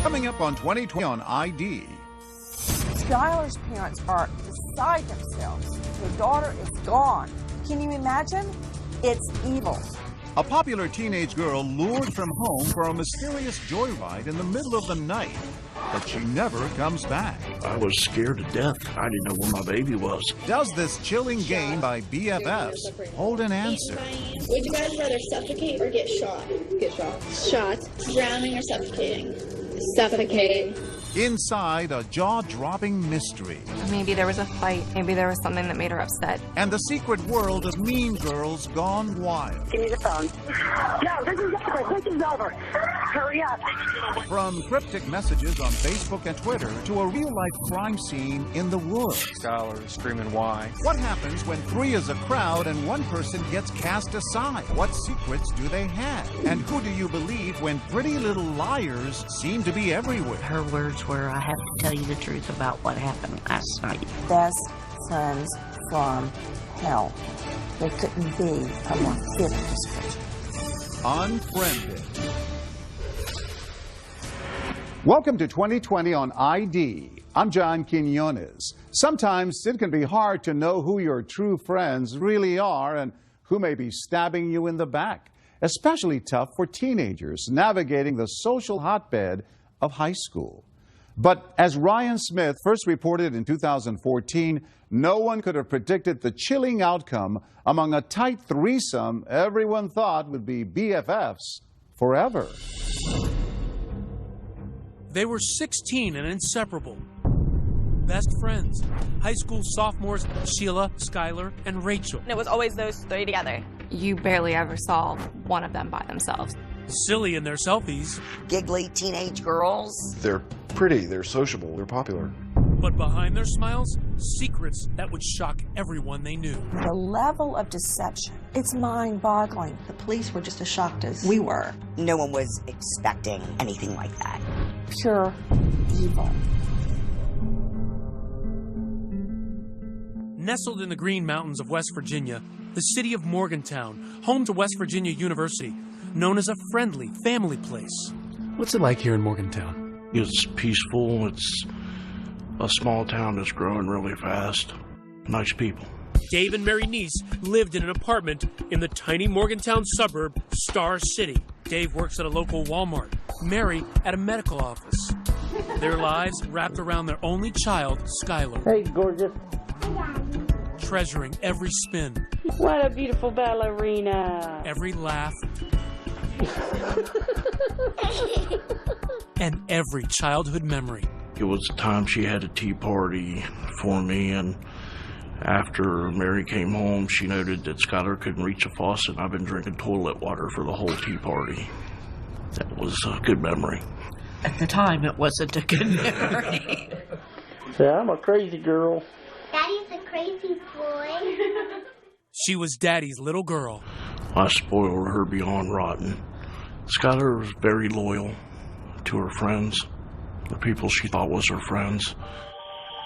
Coming up on 2020 on ID. Skylar's parents are beside themselves. Their daughter is gone. Can you imagine? It's evil. A popular teenage girl lured from home for a mysterious joyride in the middle of the night, but she never comes back. I was scared to death. I didn't know where my baby was. Does this chilling game by BFFs hold an answer? Would you guys rather suffocate or get shot? Get shot. Shot. Drowning or suffocating? Suffocating. Inside a jaw-dropping mystery. Maybe there was a fight. Maybe there was something that made her upset. And the secret world of mean girls gone wild. Give me the phone. No, this is over. This is over. Hurry up. From cryptic messages on Facebook and Twitter to a real-life crime scene in the woods. Skylar is screaming why. What happens when three is a crowd and one person gets cast aside? What secrets do they have? And who do you believe when pretty little liars seem to be everywhere? Her words were, I have to tell you the truth about what happened last night. Best friends from hell. There couldn't be a more fitting description. Unfriended. Welcome to 2020 on ID. I'm John Quinones. Sometimes it can be hard to know who your true friends really are and who may be stabbing you in the back. Especially tough for teenagers navigating the social hotbed of high school. But as Ryan Smith first reported in 2014, no one could have predicted the chilling outcome among a tight threesome everyone thought would be BFFs forever. They were 16 and inseparable. Best friends. High school sophomores Sheila, Skylar, and Rachel. It was always those three together. You barely ever saw one of them by themselves. Silly in their selfies. Giggly teenage girls. They're pretty, they're sociable, they're popular. But behind their smiles, secrets that would shock everyone they knew. The level of deception, it's mind-boggling. The police were just as shocked as we were. No one was expecting anything like that. Pure evil. Nestled in the Green Mountains of West Virginia, the city of Morgantown, home to West Virginia University, known as a friendly family place. What's it like here in Morgantown? It's peaceful. It's a small town that's growing really fast. Nice people. Dave and Mary Neese lived in an apartment in the tiny Morgantown suburb, Star City. Dave works at a local Walmart, Mary at a medical office. Their lives wrapped around their only child, Skylar. Hey, gorgeous. Treasuring every spin. What a beautiful ballerina. Every laugh. And every childhood memory. It was the time she had a tea party for me, and after Mary came home, she noted that Skylar couldn't reach a faucet. I've been drinking toilet water for the whole tea party. That was a good memory. At the time, it wasn't a good memory. Yeah, I'm a crazy girl. Daddy's a crazy boy. She was Daddy's little girl. I spoiled her beyond rotten. Skylar was very loyal to her friends, the people she thought was her friends.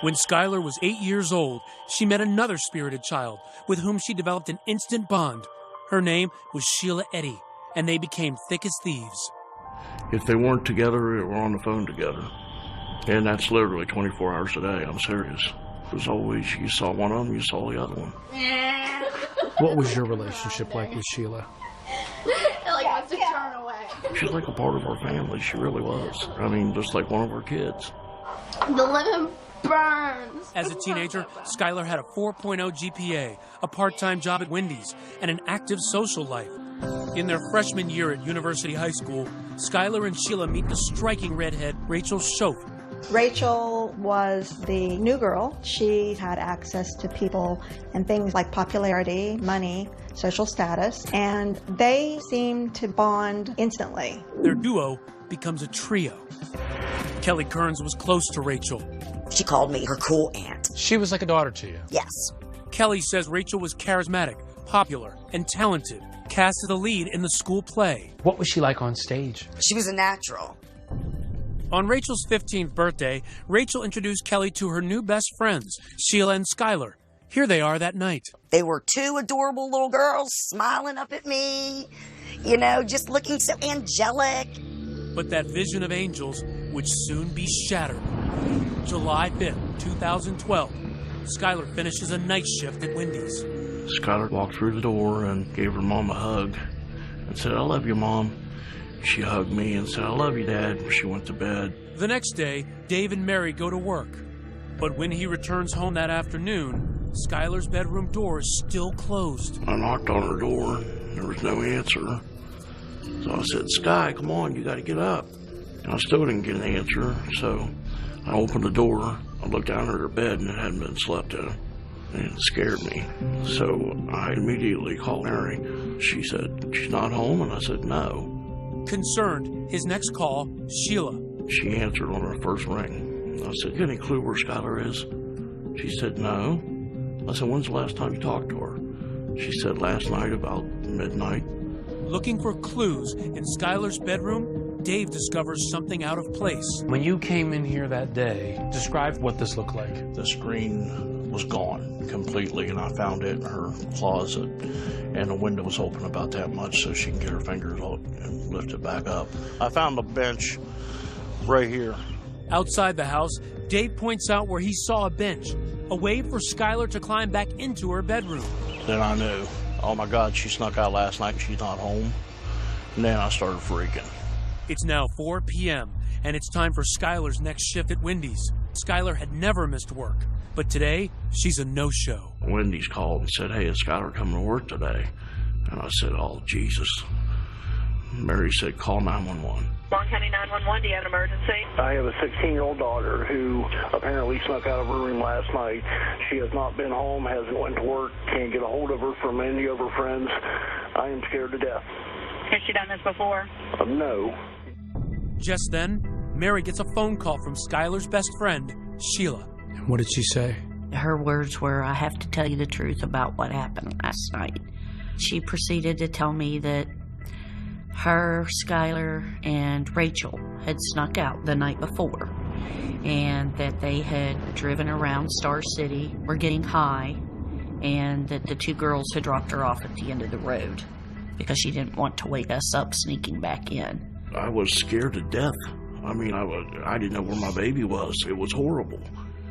When Skylar was 8 years old, she met another spirited child with whom she developed an instant bond. Her name was Sheila Eddy, and they became thick as thieves. If they weren't together, they were on the phone together. And that's literally 24 hours a day. I'm serious. It was always, you saw one of them, you saw the other one. What was your relationship like with Sheila? Ellie wants to turn away. She's like a part of our family. She really was. I mean, just like one of our kids. The lemon burns. As a teenager, Skylar had a 4.0 GPA, a part-time job at Wendy's, and an active social life. In their freshman year at University High School, Skylar and Sheila meet the striking redhead Rachel Schoaf. Rachel was the new girl. She had access to people and things like popularity, money, social status, and they seemed to bond instantly. Their duo becomes a trio. Kelly Kearns was close to Rachel. She called me her cool aunt. She was like a daughter to you. Yes. Kelly says Rachel was charismatic, popular, and talented, cast as the lead in the school play. What was she like on stage? She was a natural. On Rachel's 15th birthday, Rachel introduced Kelly to her new best friends, Sheila and Skylar. Here they are that night. They were two adorable little girls smiling up at me, you know, just looking so angelic. But that vision of angels would soon be shattered. July 5th, 2012, Skylar finishes a night shift at Wendy's. Skylar walked through the door and gave her mom a hug and said, "I love you, Mom." She hugged me and said, "I love you, Dad." She went to bed. The next day, Dave and Mary go to work. But when he returns home that afternoon, Skylar's bedroom door is still closed. I knocked on her door. There was no answer. So I said, "Sky, come on, you got to get up." And I still didn't get an answer. So I opened the door. I looked down at her bed and it hadn't been slept in. And it scared me. So I immediately called Mary. She said, "She's not home?" And I said, "No." Concerned, his next call, Sheila. She answered on her first ring. I said, "You got any clue where Skylar is?" She said, "No." I said, "When's the last time you talked to her?" She said, "Last night about midnight." Looking for clues in Skylar's bedroom, Dave discovers something out of place. When you came in here that day, describe what this looked like. The screen was gone completely, and I found it in her closet, and the window was open about that much so she can get her fingers out and lift it back up. I found a bench right here. Outside the house, Dave points out where he saw a bench, a way for Skylar to climb back into her bedroom. Then I knew, oh my God, she snuck out last night and she's not home. And then I started freaking. It's now 4 p.m., and it's time for Skylar's next shift at Wendy's. Skylar had never missed work, but today, she's a no-show. Wendy's called and said, "Hey, is Skylar coming to work today?" And I said, "Oh, Jesus." Mary said, "Call 911. Long County 911, do you have an emergency? I have a 16-year-old daughter who apparently snuck out of her room last night. She has not been home, hasn't went to work, can't get a hold of her from any of her friends. I am scared to death. Has she done this before? No. Just then, Mary gets a phone call from Skylar's best friend, Sheila. And what did she say? Her words were, "I have to tell you the truth about what happened last night." She proceeded to tell me that her, Skylar, and Rachel had snuck out the night before, and that they had driven around Star City, were getting high, and that the two girls had dropped her off at the end of the road because she didn't want to wake us up sneaking back in. I was scared to death. I mean, I didn't know where my baby was. It was horrible.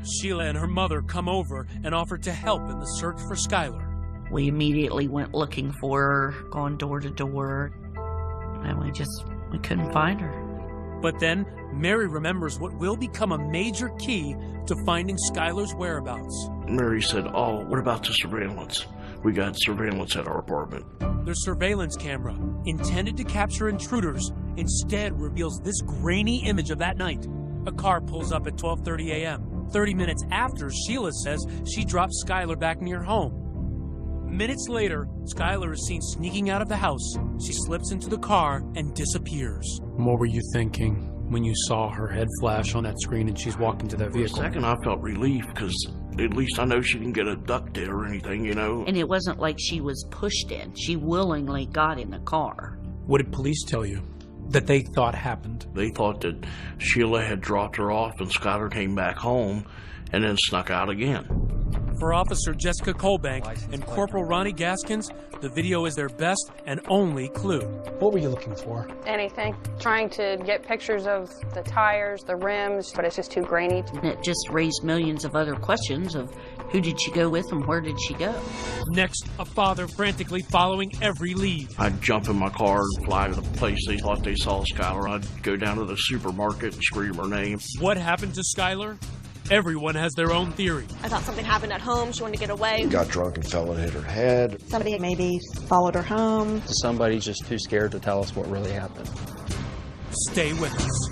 Sheila and her mother come over and offer to help in the search for Skylar. We immediately went looking for her, gone door to door, and we couldn't find her. But then, Mary remembers what will become a major key to finding Skylar's whereabouts. Mary said, "Oh, what about the surveillance? We got surveillance at our apartment." Their surveillance camera, intended to capture intruders, instead reveals this grainy image of that night. A car pulls up at 12:30 a.m., 30 minutes after Sheila says she dropped Skylar back near home. Minutes later, Skylar is seen sneaking out of the house. She slips into the car and disappears. What were you thinking when you saw her head flash on that screen and she's walked into that vehicle? For a second, I felt relief because at least I know she didn't get abducted or anything, you know. And it wasn't like she was pushed in. She willingly got in the car. What did police tell you that they thought happened? They thought that Sheila had dropped her off and Skylar came back home and then snuck out again. For Officer Jessica Colbank and Corporal Ronnie Gaskins, the video is their best and only clue. What were you looking for? Anything. Trying to get pictures of the tires, the rims, but it's just too grainy. And it just raised millions of other questions of who did she go with and where did she go? Next, a father frantically following every lead. I'd jump in my car and fly to the place they thought they saw Skylar. I'd go down to the supermarket and scream her name. What happened to Skylar? Everyone has their own theory. I thought something happened at home. She wanted to get away. Got drunk and fell and hit her head. Somebody maybe followed her home. Somebody's just too scared to tell us what really happened. Stay with us.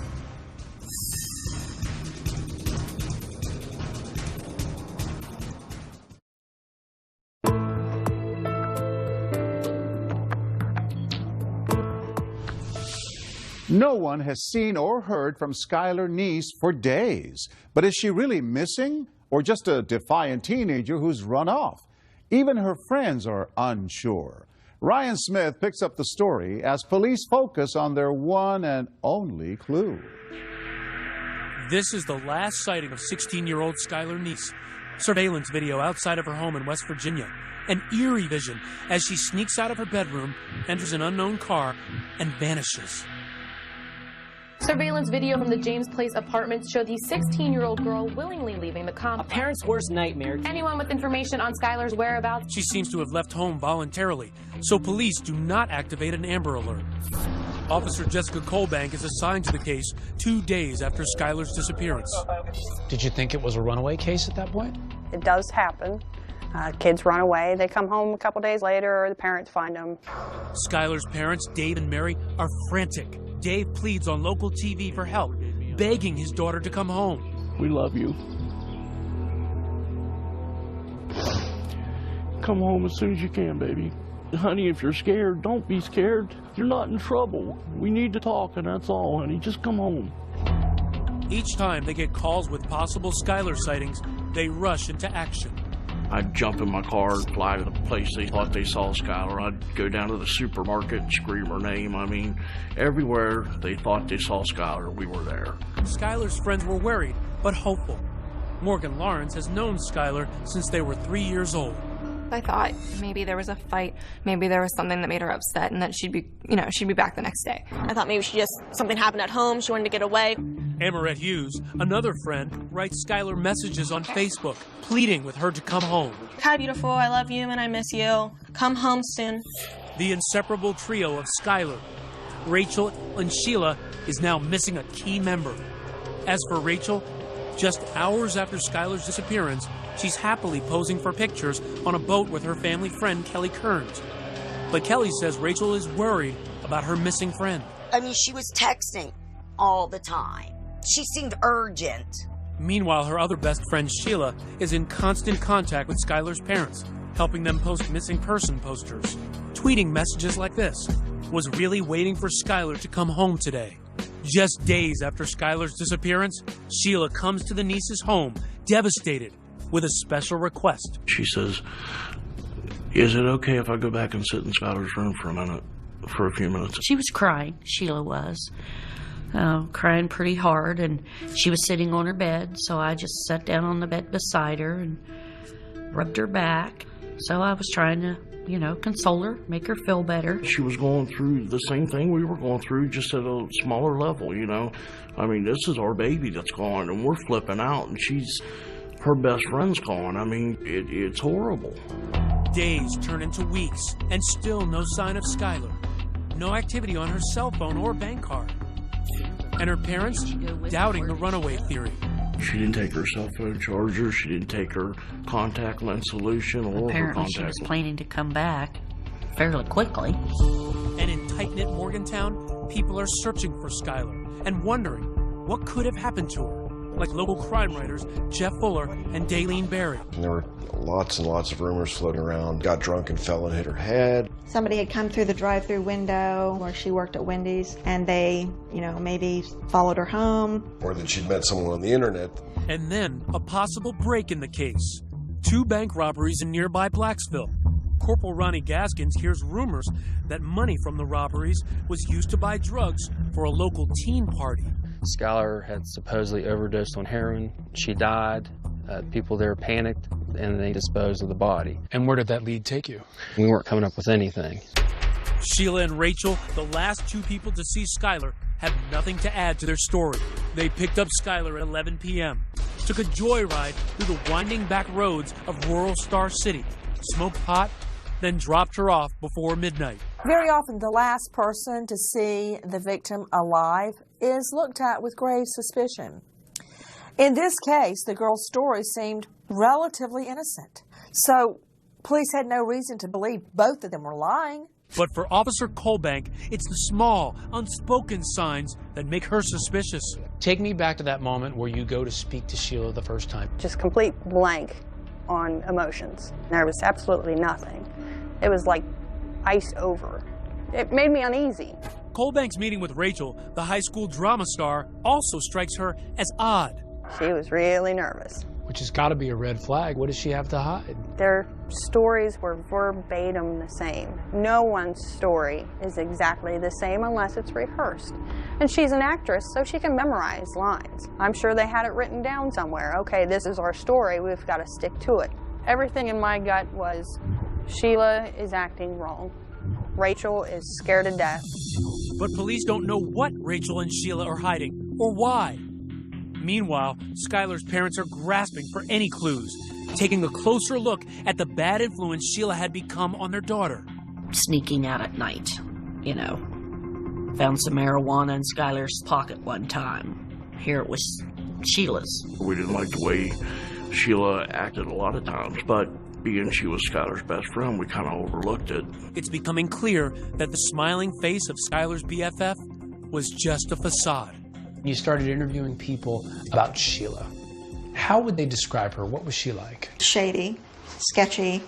No one has seen or heard from Skylar Neese for days. But is she really missing or just a defiant teenager who's run off? Even her friends are unsure. Ryan Smith picks up the story as police focus on their one and only clue. This is the last sighting of 16-year-old Skylar Neese. Surveillance video outside of her home in West Virginia. An eerie vision as she sneaks out of her bedroom, enters an unknown car, and vanishes. Surveillance video from the James Place apartments showed the 16-year-old girl willingly leaving the complex. A parent's worst nightmare. Anyone with information on Skylar's whereabouts? She seems to have left home voluntarily, so police do not activate an Amber Alert. Officer Jessica Colbank is assigned to the case 2 days after Skylar's disappearance. Did you think it was a runaway case at that point? It does happen. Kids run away, they come home a couple days later, or the parents find them. Skylar's parents, Dave and Mary, are frantic. Dave pleads on local TV for help, begging his daughter to come home. We love you. Come home as soon as you can, baby. Honey, if you're scared, don't be scared. You're not in trouble. We need to talk, and that's all, honey. Just come home. Each time they get calls with possible Skylar sightings, they rush into action. I'd jump in my car and fly to the place they thought they saw Skylar. I'd go down to the supermarket and scream her name. I mean, everywhere they thought they saw Skylar, we were there. Skylar's friends were worried, but hopeful. Morgan Lawrence has known Skylar since they were 3 years old. I thought maybe there was a fight, maybe there was something that made her upset, and that she'd be back the next day. I thought maybe something happened at home. She wanted to get away. Amarette Hughes, another friend, writes Skylar messages on Facebook, pleading with her to come home. Hi, beautiful. I love you and I miss you. Come home soon. The inseparable trio of Skylar, Rachel, and Sheila is now missing a key member. As for Rachel, just hours after Skylar's disappearance, she's happily posing for pictures on a boat with her family friend, Kelly Kearns. But Kelly says Rachel is worried about her missing friend. I mean, she was texting all the time. She seemed urgent. Meanwhile, her other best friend, Sheila, is in constant contact with Skylar's parents, helping them post missing person posters, tweeting messages like this: was really waiting for Skylar to come home today. Just days after Skylar's disappearance, Sheila comes to the niece's home, devastated, with a special request. She says, is it okay if I go back and sit in Skylar's room for a few minutes? She was crying, Sheila was. Crying pretty hard, and she was sitting on her bed, so I just sat down on the bed beside her and rubbed her back. So I was trying to, console her, make her feel better. She was going through the same thing we were going through, just at a smaller level, I mean, this is our baby that's gone, and we're flipping out, and her best friend's gone. I mean, it's horrible. Days turn into weeks, and still no sign of Skylar. No activity on her cell phone or bank card. And her parents doubting the runaway theory. She didn't take her cell phone charger. She didn't take her contact lens solution or apparently her contact she was planning to come back fairly quickly. And in tight-knit Morgantown, people are searching for Skylar and wondering what could have happened to her, like local crime writers Jeff Fuller and Daylene Berry. And there were lots and lots of rumors floating around. Got drunk and fell and hit her head. Somebody had come through the drive-through window where she worked at Wendy's, and they, maybe followed her home. Or that she'd met someone on the internet. And then a possible break in the case. 2 bank robberies in nearby Blacksville. Corporal Ronnie Gaskins hears rumors that money from the robberies was used to buy drugs for a local teen party. Skylar had supposedly overdosed on heroin. She died. People there panicked, and they disposed of the body. And where did that lead take you? We weren't coming up with anything. Sheila and Rachel, the last 2 people to see Skylar, have nothing to add to their story. They picked up Skylar at 11 p.m., took a joyride through the winding back roads of rural Star City, smoked pot, then dropped her off before midnight. Very often, the last person to see the victim alive is looked at with grave suspicion. In this case, the girl's story seemed relatively innocent. So police had no reason to believe both of them were lying. But for Officer Colbank, it's the small, unspoken signs that make her suspicious. Take me back to that moment where you go to speak to Sheila the first time. Just complete blank on emotions. There was absolutely nothing. It was like iced over. It made me uneasy. Colbank's meeting with Rachel, the high school drama star, also strikes her as odd. She was really nervous. Which has got to be a red flag. What does she have to hide? Their stories were verbatim the same. No one's story is exactly the same unless it's rehearsed. And she's an actress, so she can memorize lines. I'm sure they had it written down somewhere. Okay, this is our story. We've got to stick to it. Everything in my gut was, Sheila is acting wrong. Rachel is scared to death. But police don't know what Rachel and Sheila are hiding or why. Meanwhile, Skylar's parents are grasping for any clues, taking a closer look at the bad influence Sheila had become on their daughter. Sneaking out at night, you know. Found some marijuana in Skylar's pocket one time. Here it was Sheila's. We didn't like the way Sheila acted a lot of times, but being she was Skylar's best friend, we kind of overlooked it. It's becoming clear that the smiling face of Skylar's BFF was just a facade. You started interviewing people about Sheila. How would they describe her? What was she like? Shady, sketchy,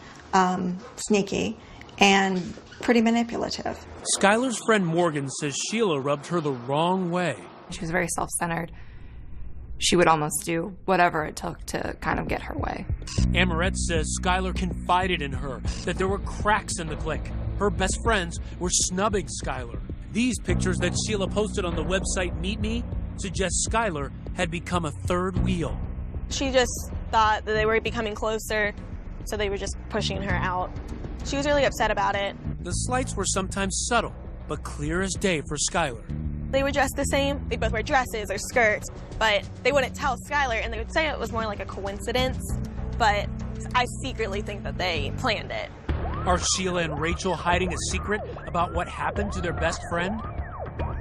sneaky, and pretty manipulative. Skylar's friend Morgan says Sheila rubbed her the wrong way. She was very self-centered. She would almost do whatever it took to kind of get her way. Amoret says Skylar confided in her that there were cracks in the clique. Her best friends were snubbing Skylar. These pictures that Sheila posted on the website Meet Me suggest Skylar had become a third wheel. She just thought that they were becoming closer, so they were just pushing her out. She was really upset about it. The slights were sometimes subtle, but clear as day for Skylar. They were dressed the same. They both wear dresses or skirts, but they wouldn't tell Skylar, and they would say it was more like a coincidence, but I secretly think that they planned it. Are Sheila and Rachel hiding a secret about what happened to their best friend?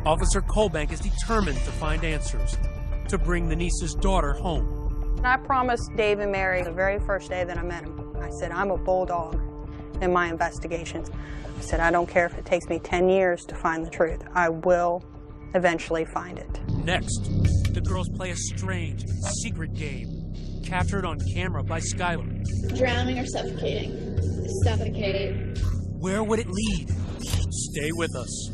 Officer Colbank is determined to find answers, to bring the niece's daughter home. And I promised Dave and Mary the very first day that I met him, I said, I'm a bulldog in my investigations. I said, I don't care if it takes me 10 years to find the truth. I will eventually find it. Next, the girls play a strange, secret game, captured on camera by Skylar. Drowning or suffocating? Suffocating. Where would it lead? Stay with us.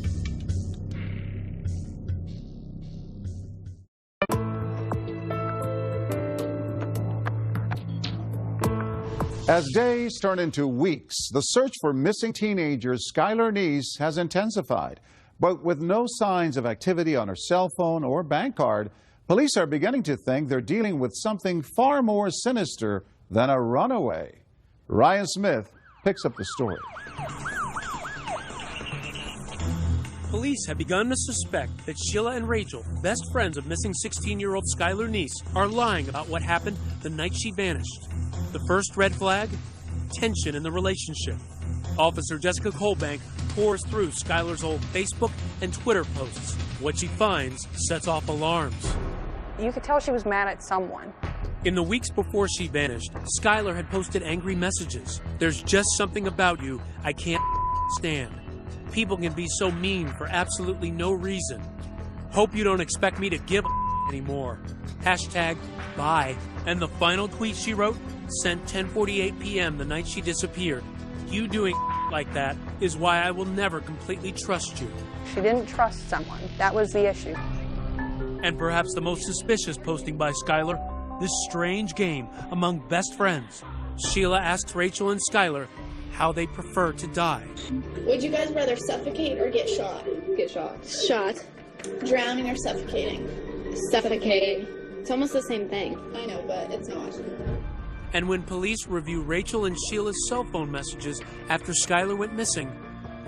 As days turn into weeks, the search for missing teenagers Skylar Neese has intensified. But with no signs of activity on her cell phone or bank card, police are beginning to think they're dealing with something far more sinister than a runaway. Ryan Smith picks up the story. Police have begun to suspect that Sheila and Rachel, best friends of missing 16-year-old Skylar Neese, are lying about what happened the night she vanished. The first red flag? Tension in the relationship. Officer Jessica Colbank pours through Skylar's old Facebook and Twitter posts. What she finds sets off alarms. You could tell she was mad at someone. In the weeks before she vanished, Skylar had posted angry messages. There's just something about you I can't stand. People can be so mean for absolutely no reason. Hope you don't expect me to give anymore. Hashtag bye. And the final tweet she wrote, sent 10:48 p.m. the night she disappeared. You doing like that is why I will never completely trust you. She didn't trust someone. That was the issue. And perhaps the most suspicious posting by Skylar, this strange game among best friends. Sheila asks Rachel and Skylar how they prefer to die. Would you guys rather suffocate or get shot? Get shot. Shot. Drowning or suffocating? Suffocating. It's almost the same thing. I know, but it's not. And when police review Rachel and Sheila's cell phone messages after Skylar went missing,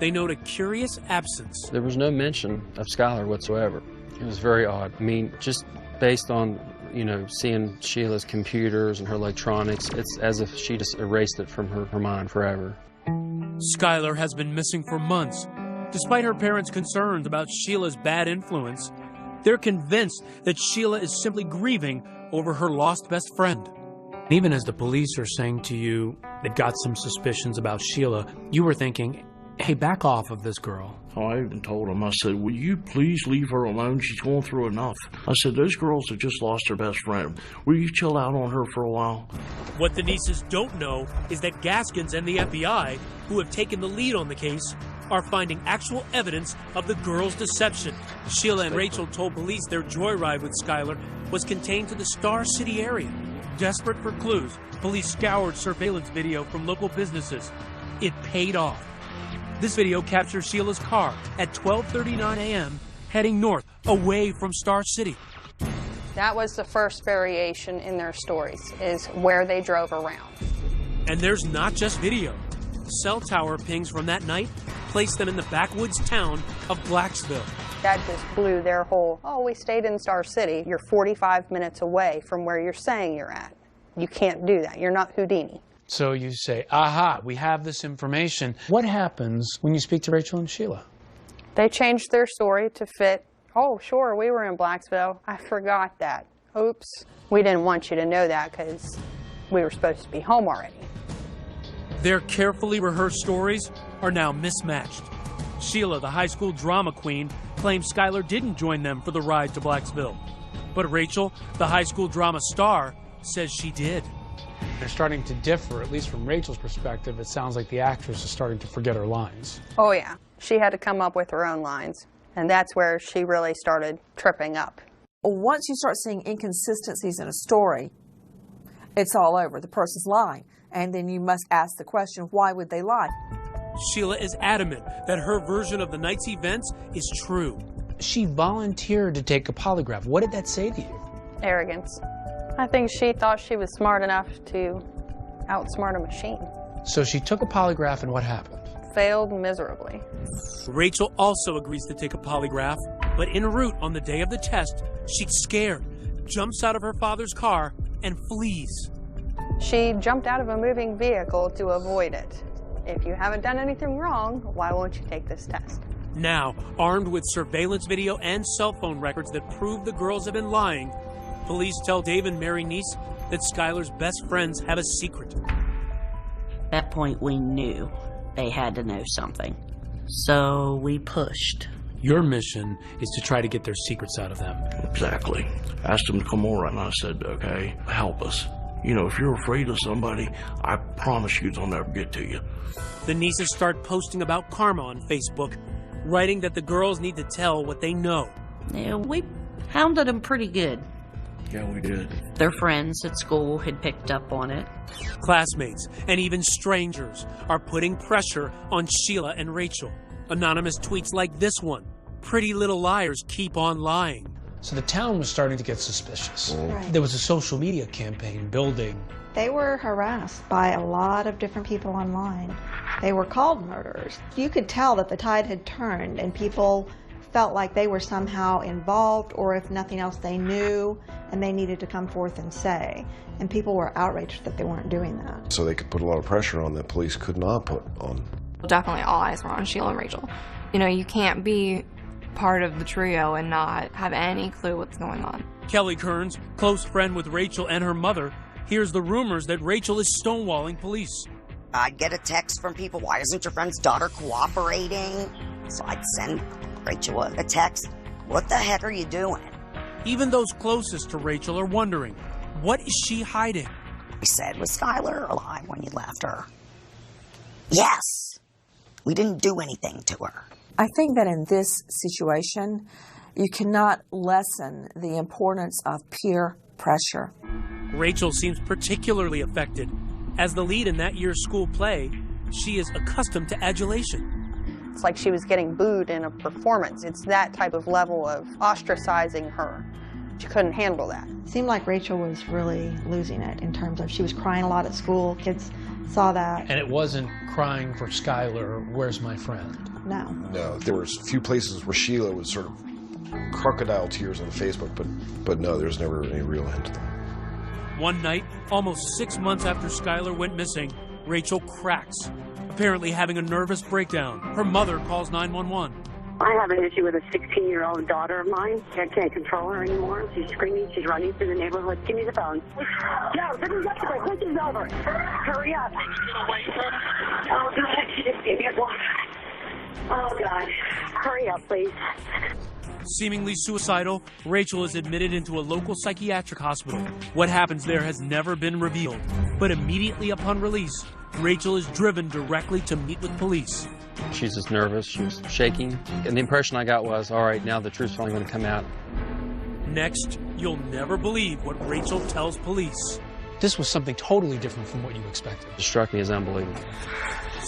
they note a curious absence. There was no mention of Skylar whatsoever. It was very odd. I mean, just based on, seeing Sheila's computers and her electronics, it's as if she just erased it from her mind forever. Skylar has been missing for months. Despite her parents' concerns about Sheila's bad influence, they're convinced that Sheila is simply grieving over her lost best friend. Even as the police are saying to you they've got some suspicions about Sheila, you were thinking, hey, back off of this girl. Oh, I even told him, I said, will you please leave her alone? She's going through enough. I said, those girls have just lost their best friend. Will you chill out on her for a while? What the nieces don't know is that Gaskins and the FBI, who have taken the lead on the case, are finding actual evidence of the girls' deception. Sheila and Rachel told police their joyride with Skylar was contained to the Star City area. Desperate for clues, police scoured surveillance video from local businesses. It paid off. This video captures Sheila's car at 12:39 a.m. heading north, away from Star City. That was the first variation in their stories, is where they drove around. And there's not just video. Cell tower pings from that night placed them in the backwoods town of Blacksville. That just blew their whole, oh, we stayed in Star City. You're 45 minutes away from where you're saying you're at. You can't do that. You're not Houdini. So you say, aha, we have this information. What happens when you speak to Rachel and Sheila? They changed their story to fit, oh, sure, we were in Blacksville. I forgot that. Oops. We didn't want you to know that because we were supposed to be home already. Their carefully rehearsed stories are now mismatched. Sheila, the high school drama queen, claims Skylar didn't join them for the ride to Blacksville. But Rachel, the high school drama star, says she did. They're starting to differ, at least from Rachel's perspective. It sounds like the actress is starting to forget her lines. Oh, yeah. She had to come up with her own lines. And that's where she really started tripping up. Once you start seeing inconsistencies in a story, it's all over. The person's lying. And then you must ask the question, why would they lie? Sheila is adamant that her version of the night's events is true. She volunteered to take a polygraph. What did that say to you? Arrogance. I think she thought she was smart enough to outsmart a machine. So she took a polygraph, and what happened? Failed miserably. Rachel also agrees to take a polygraph, but en route on the day of the test, she's scared, jumps out of her father's car, and flees. She jumped out of a moving vehicle to avoid it. If you haven't done anything wrong, why won't you take this test? Now, armed with surveillance video and cell phone records that prove the girls have been lying, police tell Dave and Mary Neese that Skylar's best friends have a secret. At that point, we knew they had to know something. So we pushed. Your mission is to try to get their secrets out of them. Exactly. I asked them to come over, and I said, okay, help us. You know, if you're afraid of somebody, I promise you they'll never get to you. The Neeses start posting about karma on Facebook, writing that the girls need to tell what they know. Yeah, we hounded them pretty good. Yeah, we did. Their friends at school had picked up on it. Classmates and even strangers are putting pressure on Sheila and Rachel. Anonymous tweets like this one, "Pretty little liars keep on lying." So the town was starting to get suspicious. Right. There was a social media campaign building. They were harassed by a lot of different people online. They were called murderers. You could tell that the tide had turned and people felt like they were somehow involved, or if nothing else, they knew and they needed to come forth and say. And people were outraged that they weren't doing that. So they could put a lot of pressure on that police could not put on. Definitely all eyes were on Sheila and Rachel. You know, you can't be part of the trio and not have any clue what's going on. Kelly Kearns, close friend with Rachel and her mother, hears the rumors that Rachel is stonewalling police. I'd get a text from people, why isn't your friend's daughter cooperating? So I'd send Rachel a text, what the heck are you doing? Even those closest to Rachel are wondering, what is she hiding? I said, was Skylar alive when you left her? Yes. We didn't do anything to her. I think that in this situation, you cannot lessen the importance of peer pressure. Rachel seems particularly affected. As the lead in that year's school play, she is accustomed to adulation. It's like she was getting booed in a performance. It's that type of level of ostracizing her. She couldn't handle that. It seemed like Rachel was really losing it in terms of she was crying a lot at school. Kids saw that. And it wasn't crying for Skylar, where's my friend? No. No, there was a few places where Sheila was sort of crocodile tears on Facebook, but no, there's never any real hint of that. One night, almost 6 months after Skylar went missing, Rachel cracks, apparently having a nervous breakdown. Her mother calls 911. I have an issue with a 16-year-old daughter of mine. I can't control her anymore. She's screaming. She's running through the neighborhood. Give me the phone. Yo, this is over. This is over. Hurry up. Oh, God. She just gave me a block. Oh, God. Hurry up, please. Seemingly suicidal, Rachel is admitted into a local psychiatric hospital. What happens there has never been revealed. But immediately upon release, Rachel is driven directly to meet with police. She's just nervous, she was shaking. And the impression I got was, all right, now the truth's finally going to come out. Next, you'll never believe what Rachel tells police. This was something totally different from what you expected. It struck me as unbelievable.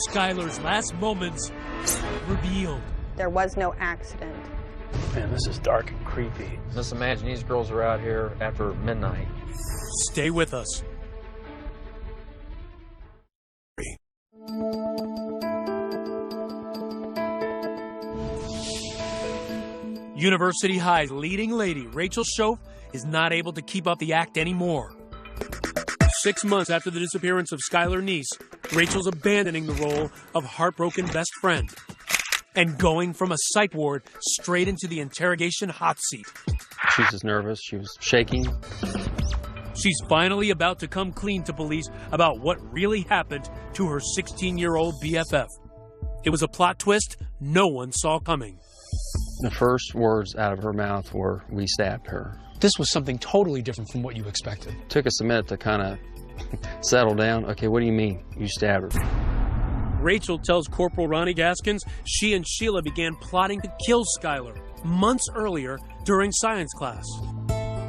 Skylar's last moments revealed. There was no accident. Man, this is dark and creepy. Just imagine these girls are out here after midnight. Stay with us. University High's leading lady, Rachel Schoaf, is not able to keep up the act anymore. 6 months after the disappearance of Skylar Neese, Rachel's abandoning the role of heartbroken best friend and going from a psych ward straight into the interrogation hot seat. She was just nervous. She was shaking. She's finally about to come clean to police about what really happened to her 16-year-old BFF. It was a plot twist no one saw coming. The first words out of her mouth were, "We stabbed her." This was something totally different from what you expected. Took us a minute to kind of settle down. Okay, what do you mean you stabbed her? Rachel tells Corporal Ronnie Gaskins she and Sheila began plotting to kill Skylar months earlier during science class.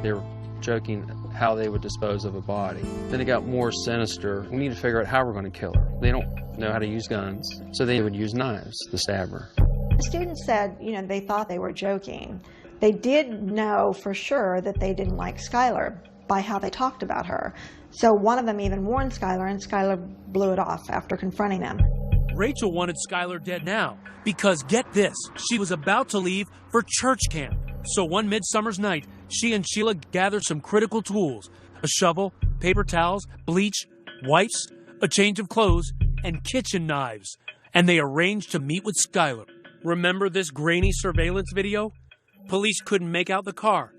They were joking how they would dispose of a body. Then it got more sinister. We need to figure out how we're going to kill her. They don't know how to use guns, so they would use knives to stab her. The students said, they thought they were joking. They did know for sure that they didn't like Skylar by how they talked about her. So one of them even warned Skylar, and Skylar blew it off after confronting them. Rachel wanted Skylar dead now because, get this, she was about to leave for church camp. So one midsummer's night, she and Sheila gathered some critical tools: a shovel, paper towels, bleach, wipes, a change of clothes, and kitchen knives. And they arranged to meet with Skylar. Remember this grainy surveillance video? Police couldn't make out the car.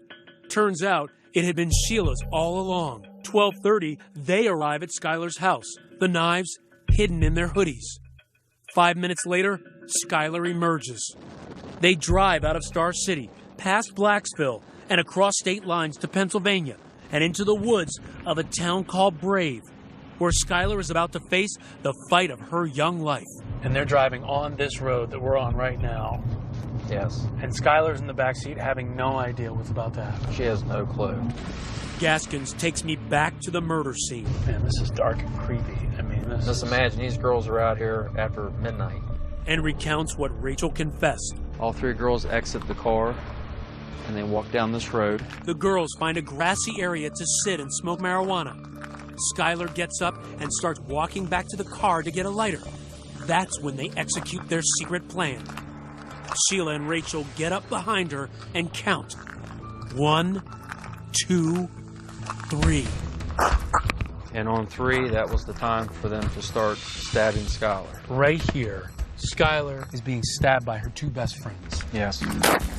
Turns out it had been Sheila's all along. 12:30, they arrive at Skylar's house, the knives hidden in their hoodies. 5 minutes later, Skylar emerges. They drive out of Star City, past Blacksville, and across state lines to Pennsylvania, and into the woods of a town called Brave, where Skylar is about to face the fight of her young life. And they're driving on this road that we're on right now. Yes. And Skylar's in the backseat having no idea what's about to happen. She has no clue. Gaskins takes me back to the murder scene. Man, this is dark and creepy. I mean, Just imagine these girls are out here after midnight. And recounts what Rachel confessed. All three girls exit the car, and they walk down this road. The girls find a grassy area to sit and smoke marijuana. Skylar gets up and starts walking back to the car to get a lighter. That's when they execute their secret plan. Sheila and Rachel get up behind her and count. 1, 2, 3. And on 3, that was the time for them to start stabbing Skylar. Right here, Skylar is being stabbed by her two best friends. Yes.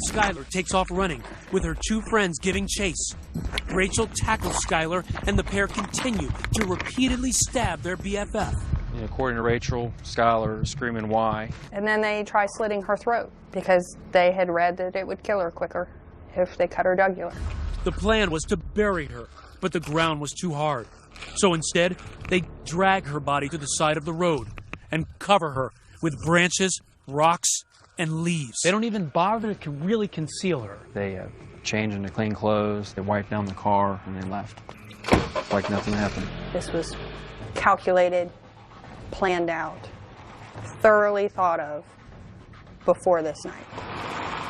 Skylar takes off running, with her two friends giving chase. Rachel tackles Skylar, and the pair continue to repeatedly stab their BFF. And according to Rachel, Skylar is screaming, "Why?" And then they try slitting her throat because they had read that it would kill her quicker if they cut her jugular. The plan was to bury her, but the ground was too hard. So instead, they drag her body to the side of the road and cover her with branches, rocks, and leaves. They don't even bother to really conceal her. They changed into clean clothes, they wiped down the car, and they left. Like nothing happened. This was calculated, planned out, thoroughly thought of before this night.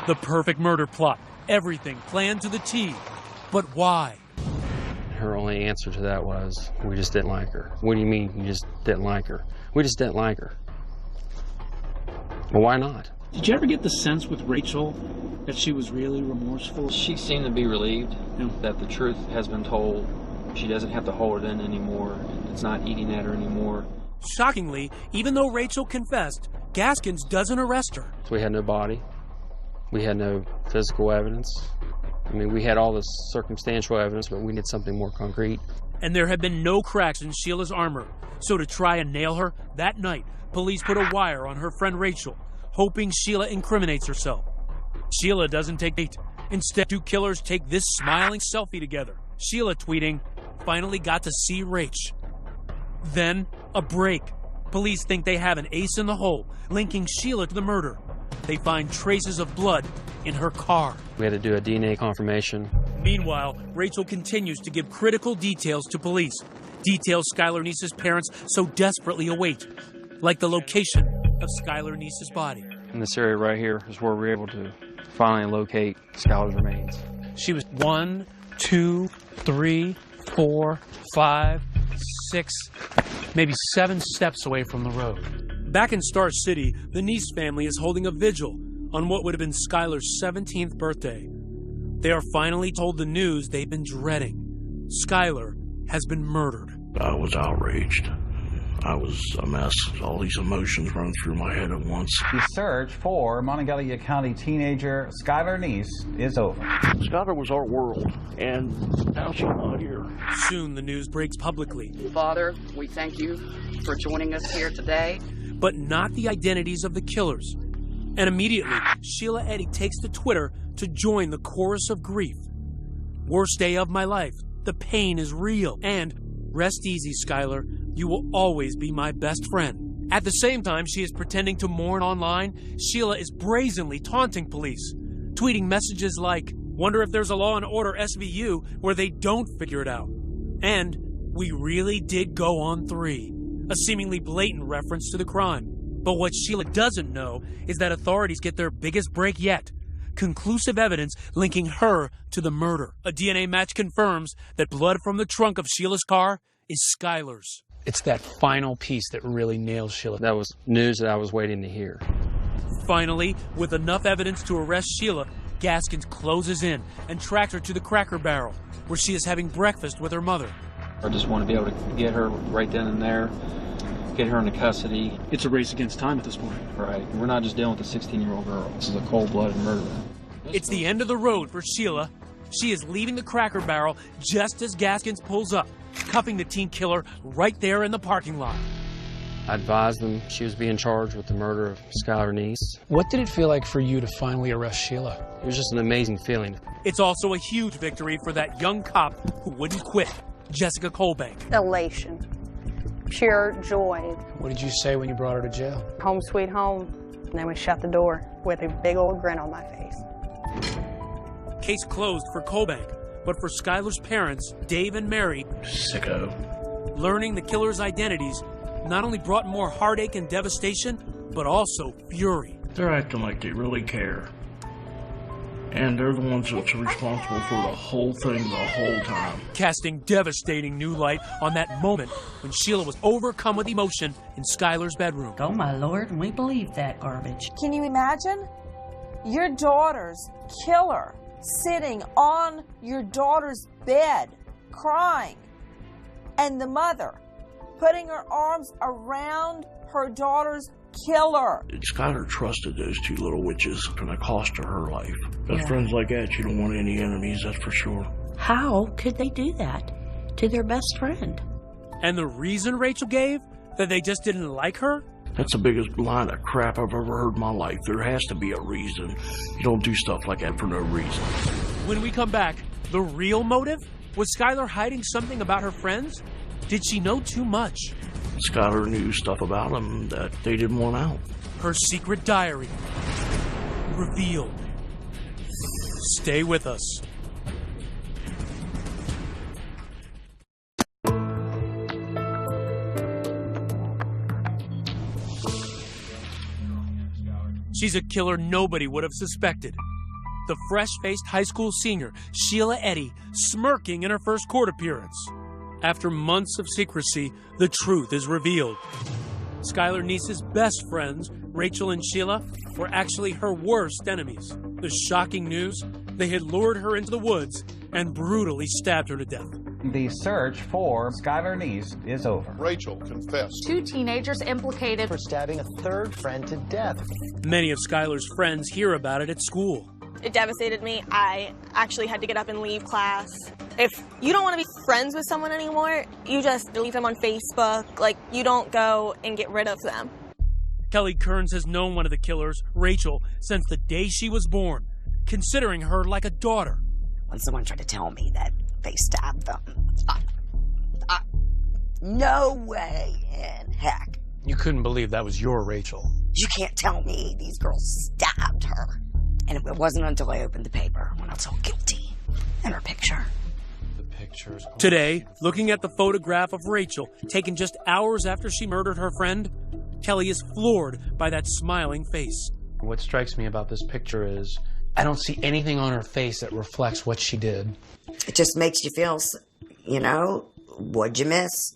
The perfect murder plot. Everything planned to the T. But why? Her only answer to that was, "We just didn't like her." "What do you mean you just didn't like her?" "We just didn't like her." Well, why not? Did you ever get the sense with Rachel that she was really remorseful? She seemed to be relieved that the truth has been told. She doesn't have to hold it in anymore. It's not eating at her anymore. Shockingly, even though Rachel confessed, Gaskins doesn't arrest her. So we had no body. We had no physical evidence. I mean, we had all this circumstantial evidence, but we needed something more concrete. And there had been no cracks in Sheila's armor. So to try and nail her, that night, police put a wire on her friend Rachel, hoping Sheila incriminates herself. Sheila doesn't take bait. Instead, two killers take this smiling selfie together. Sheila tweeting, "Finally got to see Rach." Then, a break. Police think they have an ace in the hole, linking Sheila to the murder. They find traces of blood in her car. We had to do a DNA confirmation. Meanwhile, Rachel continues to give critical details to police. Details Skylar Neese's parents so desperately await, like the location of Skylar Neese's body. In this area right here is where we were able to finally locate Skylar's remains. She was 1, 2, 3, 4, 5, 6, maybe 7 steps away from the road. Back in Star City, the Neese family is holding a vigil, on what would have been Skylar's 17th birthday. They are finally told the news they've been dreading. Skylar has been murdered. I was outraged. I was a mess. All these emotions run through my head at once. The search for Monongalia County teenager Skylar Neese is over. Skylar was our world, and now she's not here. Soon the news breaks publicly. Father, we thank you for joining us here today. But not the identities of the killers. And immediately, Sheila Eddy takes to Twitter to join the chorus of grief. Worst day of my life. The pain is real. And rest easy, Skylar. You will always be my best friend. At the same time she is pretending to mourn online, Sheila is brazenly taunting police, tweeting messages like, "Wonder if there's a Law and Order SVU where they don't figure it out." And "We really did go on 3," a seemingly blatant reference to the crime. But what Sheila doesn't know is that authorities get their biggest break yet. Conclusive evidence linking her to the murder. A DNA match confirms that blood from the trunk of Sheila's car is Skylar's. It's that final piece that really nails Sheila. That was news that I was waiting to hear. Finally, with enough evidence to arrest Sheila, Gaskins closes in and tracks her to the Cracker Barrel, where she is having breakfast with her mother. I just want to be able to get her right then and there, get her into custody. It's a race against time at this point. Right. We're not just dealing with a 16-year-old girl. This is a cold-blooded murder. It's the end of the road for Sheila. She is leaving the Cracker Barrel just as Gaskins pulls up, cuffing the teen killer right there in the parking lot. I advised them she was being charged with the murder of Skylar Neese. What did it feel like for you to finally arrest Sheila? It was just an amazing feeling. It's also a huge victory for that young cop who wouldn't quit, Jessica Colbank. Elation. Pure joy. What did you say when you brought her to jail? Home sweet home. And then we shut the door with a big old grin on my face. Case closed for Colbank, but for Skylar's parents, Dave and Mary, Sicko. Learning the killer's identities not only brought more heartache and devastation, but also fury. They're acting like they really care. And they're the ones that's responsible for the whole thing the whole time. Casting devastating new light on that moment when Sheila was overcome with emotion in Skylar's bedroom. Oh, my Lord, we believe that garbage. Can you imagine? Your daughter's killer sitting on your daughter's bed, crying, and the mother putting her arms around her daughter's killer. Skylar trusted those two little witches, and it cost her her life. Best friends like that, you don't want any enemies, that's for sure. How could they do that to their best friend? And the reason Rachel gave? That they just didn't like her? That's the biggest line of crap I've ever heard in my life. There has to be a reason. You don't do stuff like that for no reason. When we come back, the real motive? Was Skylar hiding something about her friends? Did she know too much? Skylar knew stuff about them that they didn't want out. Her secret diary revealed. Stay with us. She's a killer nobody would have suspected. The fresh-faced high school senior, Sheila Eddy, smirking in her first court appearance. After months of secrecy, the truth is revealed. Skylar Neese's best friends, Rachel and Sheila, were actually her worst enemies. The shocking news? They had lured her into the woods and brutally stabbed her to death. The search for Skylar Neese is over. Rachel confessed. 2 teenagers implicated for stabbing a third friend to death. Many of Skylar's friends hear about it at school. It devastated me. I actually had to get up and leave class. If you don't want to be friends with someone anymore, you just delete them on Facebook. Like, you don't go and get rid of them. Kelly Kearns has known one of the killers, Rachel, since the day she was born, considering her like a daughter. When someone tried to tell me that they stabbed them, no way in heck. You couldn't believe that was your Rachel. You can't tell me these girls stabbed her. And it wasn't until I opened the paper when I saw guilty and her picture. Today, looking at the photograph of Rachel, taken just hours after she murdered her friend, Kelly is floored by that smiling face. What strikes me about this picture is I don't see anything on her face that reflects what she did. It just makes you feel, you know, what'd you miss?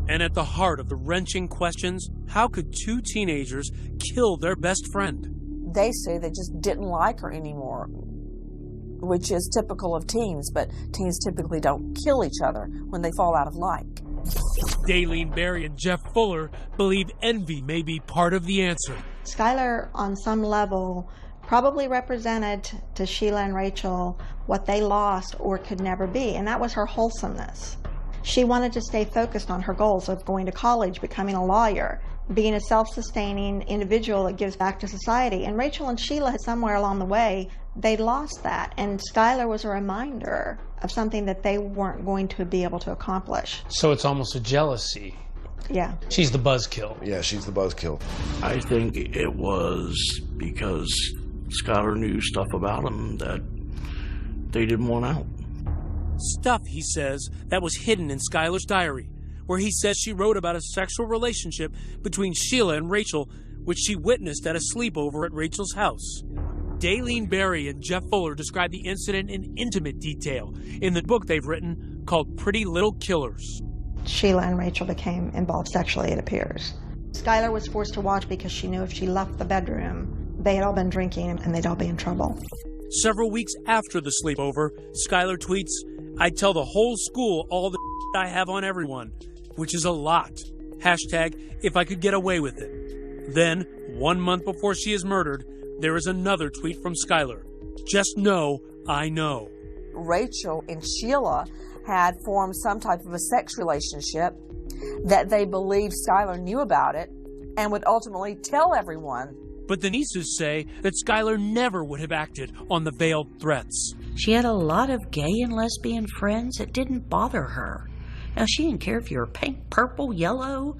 And at the heart of the wrenching questions, how could 2 teenagers kill their best friend? they say they just didn't like her anymore, which is typical of teens, but teens typically don't kill each other when they fall out of like. Daylene Berry and Jeff Fuller believe envy may be part of the answer. Skylar, on some level, probably represented to Sheila and Rachel what they lost or could never be, and that was her wholesomeness. She wanted to stay focused on her goals of going to college, becoming a lawyer, being a self-sustaining individual that gives back to society. And Rachel and Sheila, somewhere along the way, they lost that. And Skylar was a reminder of something that they weren't going to be able to accomplish. So it's almost a jealousy. Yeah. She's the buzzkill. Yeah, she's the buzzkill. I think it was because Skylar knew stuff about him that they didn't want out. Stuff, he says, that was hidden in Skylar's diary, where he says she wrote about a sexual relationship between Sheila and Rachel, which she witnessed at a sleepover at Rachel's house. Daylene Berry and Jeff Fuller describe the incident in intimate detail in the book they've written called Pretty Little Killers. Sheila and Rachel became involved sexually, it appears. Skylar was forced to watch because she knew if she left the bedroom, they had all been drinking and they'd all be in trouble. Several weeks after the sleepover, Skylar tweets, "I'd tell the whole school all the I have on everyone," which is a lot. Hashtag, if I could get away with it. Then, 1 month before she is murdered, there is another tweet from Skylar. "Just know, I know." Rachel and Sheila had formed some type of a sex relationship that they believed Skylar knew about it and would ultimately tell everyone. But the nieces say that Skylar never would have acted on the veiled threats. She had a lot of gay and lesbian friends. It didn't bother her. Now, she didn't care if you were pink, purple, yellow.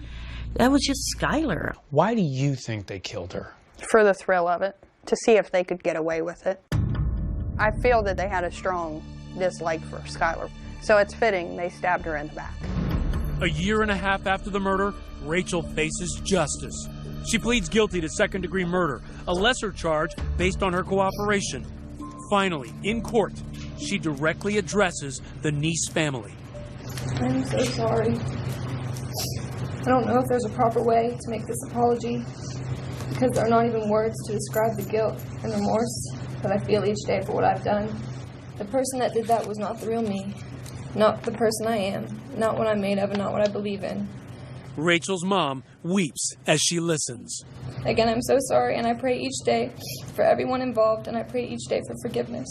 That was just Skylar. Why do you think they killed her? For the thrill of it, to see if they could get away with it. I feel that they had a strong dislike for Skylar, so it's fitting they stabbed her in the back. A year and a half after the murder, Rachel faces justice. She pleads guilty to second-degree murder, a lesser charge based on her cooperation. Finally, in court, she directly addresses the Neese family. I'm so sorry. I don't know if there's a proper way to make this apology, because there are not even words to describe the guilt and remorse that I feel each day for what I've done. The person that did that was not the real me, not the person I am, not what I'm made of, and not what I believe in. Rachel's mom weeps as she listens. Again, I'm so sorry, and I pray each day for everyone involved, and I pray each day for forgiveness.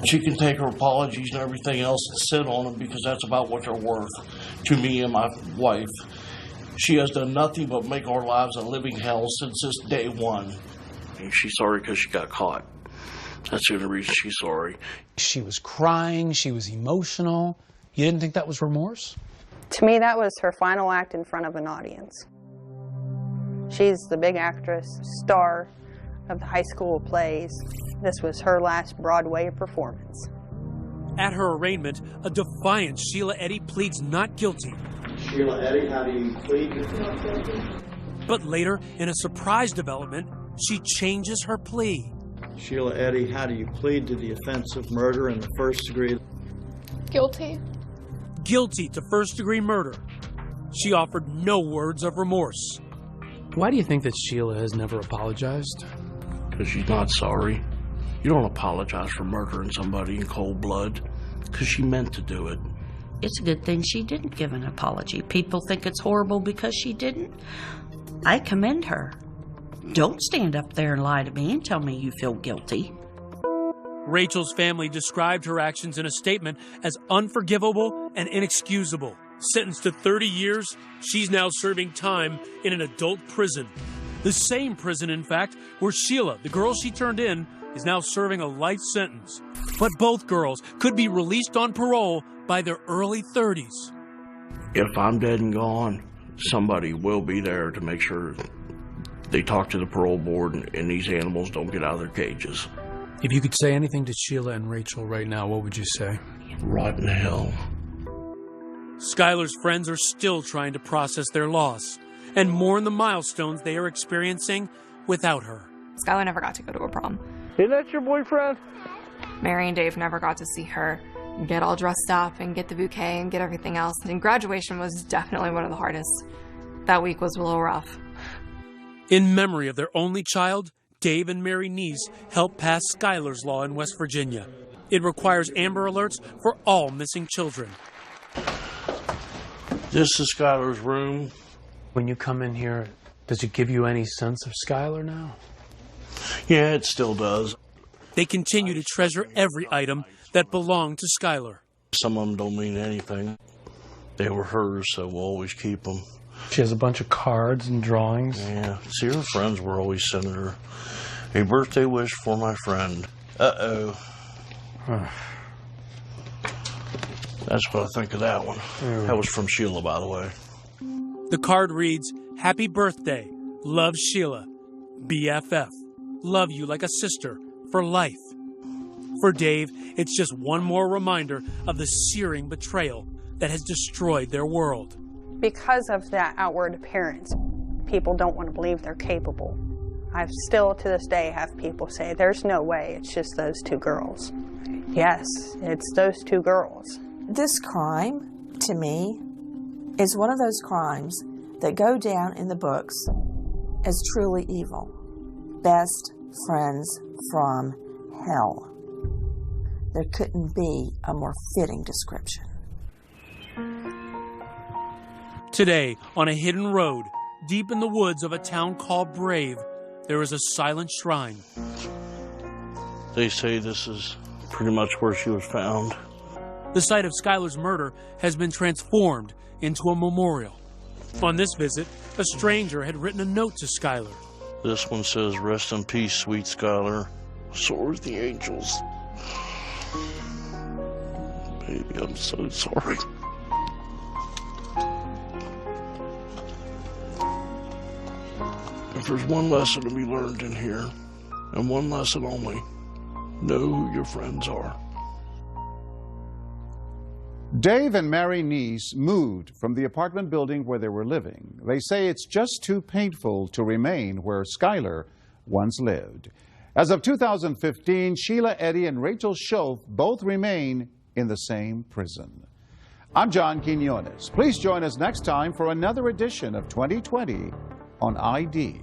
She can take her apologies and everything else and sit on them because that's about what they're worth to me and my wife. She has done nothing but make our lives a living hell since this day one. And she's sorry because she got caught. That's the only reason she's sorry. She was crying. She was emotional. You didn't think that was remorse? To me, that was her final act in front of an audience. She's the big actress, star of the high school plays. This was her last Broadway performance. At her arraignment, a defiant Sheila Eddy pleads not guilty. Sheila Eddy, how do you plead? Not guilty. But later, in a surprise development, she changes her plea. Sheila Eddy, how do you plead to the offense of murder in the first degree? Guilty. Guilty to first-degree murder. She offered no words of remorse. Why do you think that Sheila has never apologized? Because she's not sorry. You don't apologize for murdering somebody in cold blood because she meant to do it. It's a good thing she didn't give an apology. People think it's horrible because she didn't. I commend her. Don't stand up there and lie to me and tell me you feel guilty. Rachel's family described her actions in a statement as unforgivable and inexcusable. Sentenced to 30 years, she's now serving time in an adult prison. The same prison, in fact, where Sheila, the girl she turned in, is now serving a life sentence. But both girls could be released on parole by their early 30s. If I'm dead and gone, somebody will be there to make sure they talk to the parole board and these animals don't get out of their cages. If you could say anything to Sheila and Rachel right now, what would you say? Rotten hell. Skylar's friends are still trying to process their loss and mourn the milestones they are experiencing without her. Skylar never got to go to a prom. Isn't that your boyfriend? Mary and Dave never got to see her get all dressed up and get the bouquet and get everything else. And graduation was definitely one of the hardest. That week was a little rough. In memory of their only child, Dave and Mary Neese helped pass Skylar's Law in West Virginia. It requires Amber Alerts for all missing children. This is Skylar's room. When you come in here, does it give you any sense of Skylar now? Yeah, it still does. They continue to treasure every item that belonged to Skylar. Some of them don't mean anything. They were hers, so we'll always keep them. She has a bunch of cards and drawings. Yeah, see, her friends were always sending her a birthday wish for my friend. Uh-oh. That's what I think of that one. That was from Sheila, by the way. The card reads, "Happy birthday. Love, Sheila. BFF. Love you like a sister for life." For Dave, it's just one more reminder of the searing betrayal that has destroyed their world. Because of that outward appearance, people don't want to believe they're capable. I still, to this day, have people say, there's no way, it's just those two girls. Yes, it's those two girls. This crime, to me, is one of those crimes that go down in the books as truly evil. Best friends from hell. There couldn't be a more fitting description. Today, on a hidden road, deep in the woods of a town called Brave, there is a silent shrine. They say this is pretty much where she was found. The site of Skylar's murder has been transformed into a memorial. On this visit, a stranger had written a note to Skylar. This one says, "Rest in peace, sweet Skylar. So are the angels." Baby, I'm so sorry. If there's one lesson to be learned in here, and one lesson only, know who your friends are. Dave and Mary Neese moved from the apartment building where they were living. They say it's just too painful to remain where Skylar once lived. As of 2015, Sheila Eddy and Rachel Schultz both remain in the same prison. I'm John Quinones. Please join us next time for another edition of 2020 on ID.